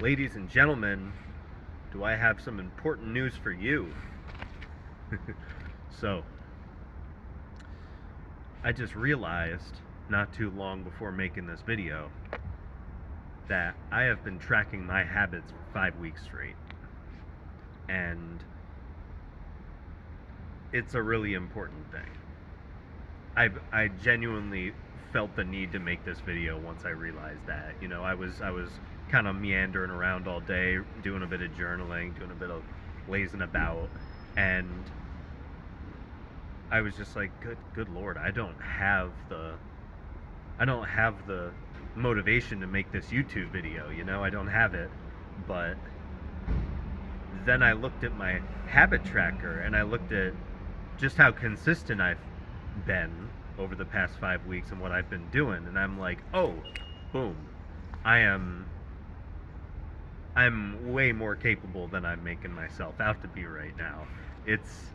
Ladies and gentlemen, do I have some important news for you? So, I just realized not too long before making this video that I have been tracking my habits for 5 weeks straight. And it's a really important thing. I genuinely felt the need to make this video once I realized that. I was kind of meandering around all day, doing a bit of journaling, doing a bit of lazing about, and I was just like, good Lord, I don't have the motivation to make this YouTube video. I don't have it. But then I looked at my habit tracker and I looked at just how consistent I've been over the past 5 weeks and what I've been doing, and I'm like, oh, boom, I'm way more capable than I'm making myself out to be right now. It's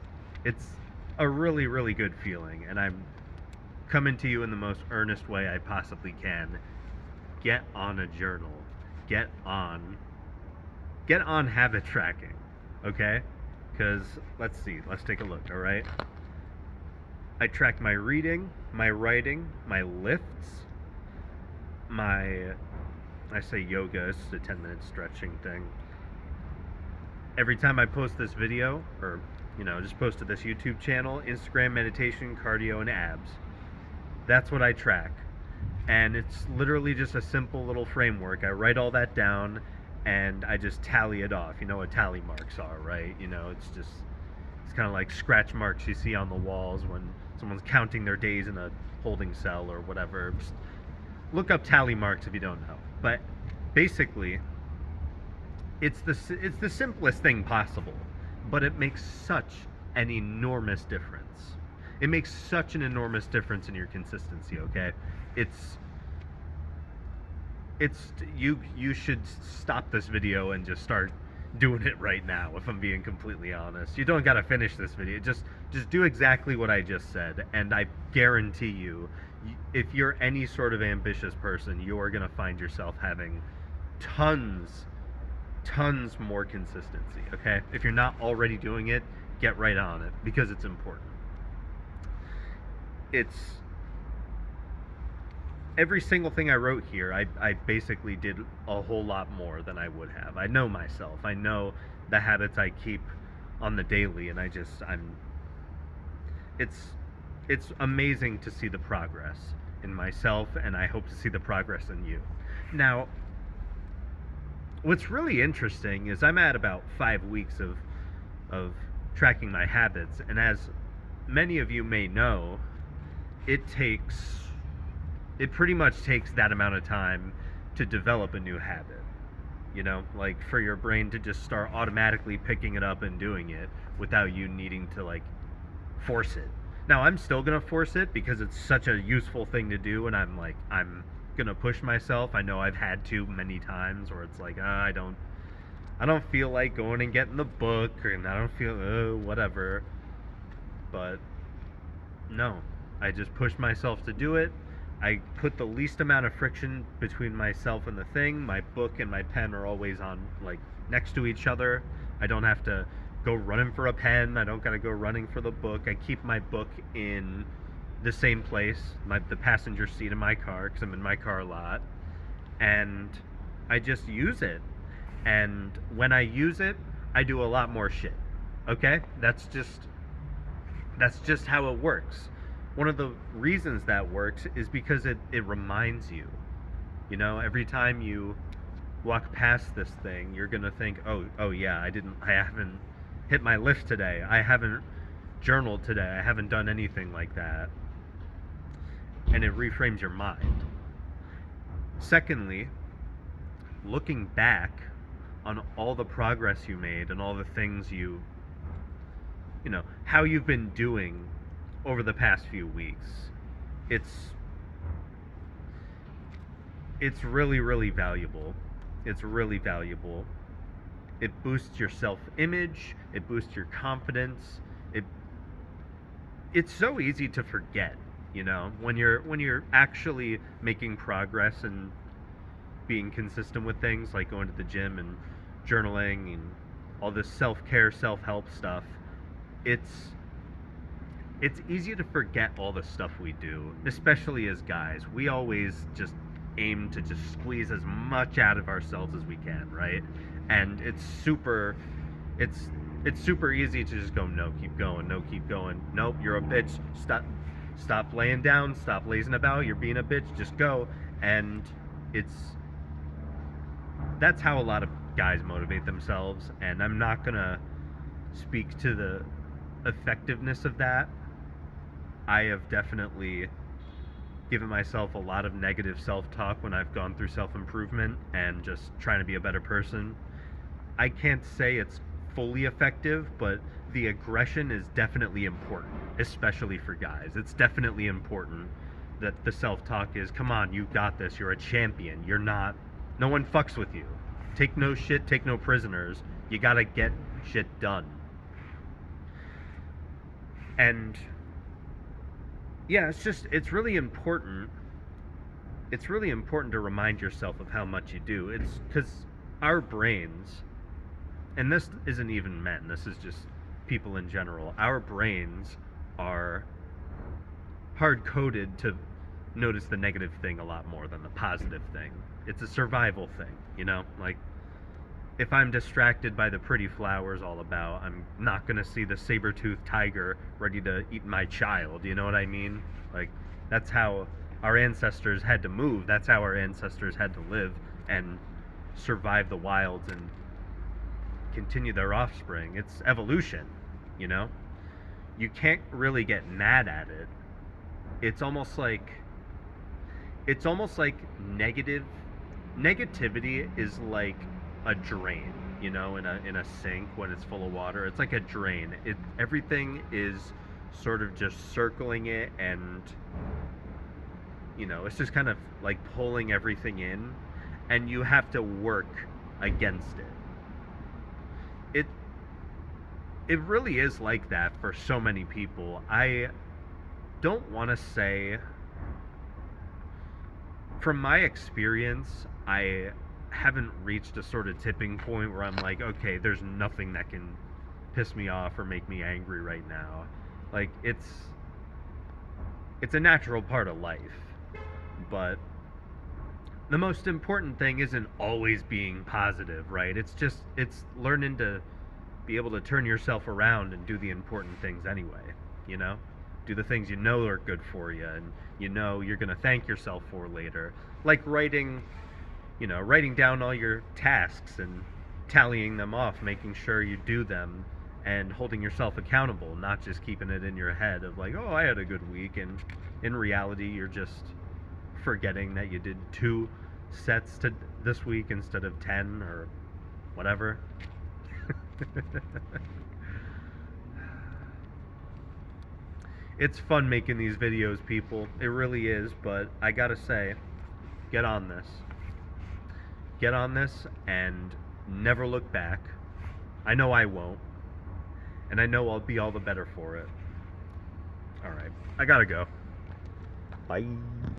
a really, really good feeling, and I'm coming to you in the most earnest way I possibly can. Get on a journal. Get on habit tracking, okay? Because let's take a look. All right, I tracked my reading, my writing, my lifts, I say yoga, it's a 10-minute stretching thing. Every time I post this video, or just posted this YouTube channel, Instagram, meditation, cardio, and abs. That's what I track. And it's literally just a simple little framework. I write all that down and I just tally it off. You know what tally marks are, right? It's kind of like scratch marks you see on the walls when someone's counting their days in a holding cell or whatever. Just look up tally marks if you don't know. But basically, it's the simplest thing possible, but it makes such an enormous difference. It makes such an enormous difference in your consistency, okay? You should stop this video and just start doing it right now, if I'm being completely honest. You don't gotta finish this video. Just do exactly what I just said, and I guarantee you, if you're any sort of ambitious person, you're gonna find yourself having tons more consistency, okay? If you're not already doing it, get right on it, because it's important. It's every single thing I wrote here, I basically did a whole lot more than I would have. I know myself. I know the habits I keep on the daily, and it's amazing to see the progress in myself, and I hope to see the progress in you. Now, what's really interesting is I'm at about 5 weeks of tracking my habits, and as many of you may know, it pretty much takes that amount of time to develop a new habit. Like for your brain to just start automatically picking it up and doing it without you needing to like force it. Now, I'm still gonna force it because it's such a useful thing to do, and I'm gonna push myself. I know I've had to many times where it's like, I don't feel like going and getting the book, and I don't feel whatever. But no, I just push myself to do it. I put the least amount of friction between myself and the thing. My book and my pen are always on, like, next to each other. I don't have to go running for a pen. I don't gotta go running for the book. I keep my book in the same place, the passenger seat of my car, because I'm in my car a lot, and I just use it. And when I use it, I do a lot more shit. Okay? That's just how it works. One of the reasons that works is because it reminds you. Every time you walk past this thing, you're gonna think, oh yeah, I haven't hit my lift today. I haven't journaled today. I haven't done anything like that. And it reframes your mind. Secondly, looking back on all the progress you made and all the things how you've been doing over the past few weeks, it's really, really valuable. It's really valuable. It boosts your self-image. It boosts your confidence. It's so easy to forget, when you're actually making progress and being consistent with things like going to the gym and journaling and all this self-care, self-help stuff, it's easy to forget all the stuff we do, especially as guys. We always just aim to just squeeze as much out of ourselves as we can, right? And it's it's super easy to just go, no, keep going, no, keep going, nope, you're a bitch, stop laying down, stop lazing about, you're being a bitch, just go. And that's how a lot of guys motivate themselves, and I'm not gonna speak to the effectiveness of that. I have definitely given myself a lot of negative self-talk when I've gone through self-improvement and just trying to be a better person. I can't say it's fully effective, but the aggression is definitely important, especially for guys. It's definitely important that the self-talk is, come on, you got this, you're a champion, you're not, no one fucks with you. Take no shit, take no prisoners. You gotta get shit done. And yeah, it's really important. It's really important to remind yourself of how much you do. It's because our brains, and this isn't even men, this is just people in general, our brains are hard coded to notice the negative thing a lot more than the positive thing. It's a survival thing, you know? Like, if I'm distracted by the pretty flowers all about, I'm not gonna see the saber-toothed tiger ready to eat my child, you know what I mean? Like, that's how our ancestors had to move, that's how our ancestors had to live and survive the wilds and continue their offspring. It's evolution, you know? You can't really get mad at it. It's almost like negativity is like a drain, you know, in a sink when it's full of water. It's like a drain. Everything is sort of just circling it, and you know, it's just kind of like pulling everything in, and you have to work against it. It really is like that for so many people. I don't want to say, from my experience, I haven't reached a sort of tipping point where I'm like, okay, there's nothing that can piss me off or make me angry right now. Like, it's a natural part of life. But the most important thing isn't always being positive, right? It's learning to be able to turn yourself around and do the important things anyway, you know? Do the things you know are good for you and you know you're going to thank yourself for later. Like writing down all your tasks and tallying them off, making sure you do them and holding yourself accountable, not just keeping it in your head of like, oh, I had a good week, and in reality you're just forgetting that you did 2 sets to this week instead of 10 or whatever. It's fun making these videos, people. It really is, but I gotta say, get on this. Get on this and never look back. I know I won't. And I know I'll be all the better for it. Alright, I gotta go. Bye.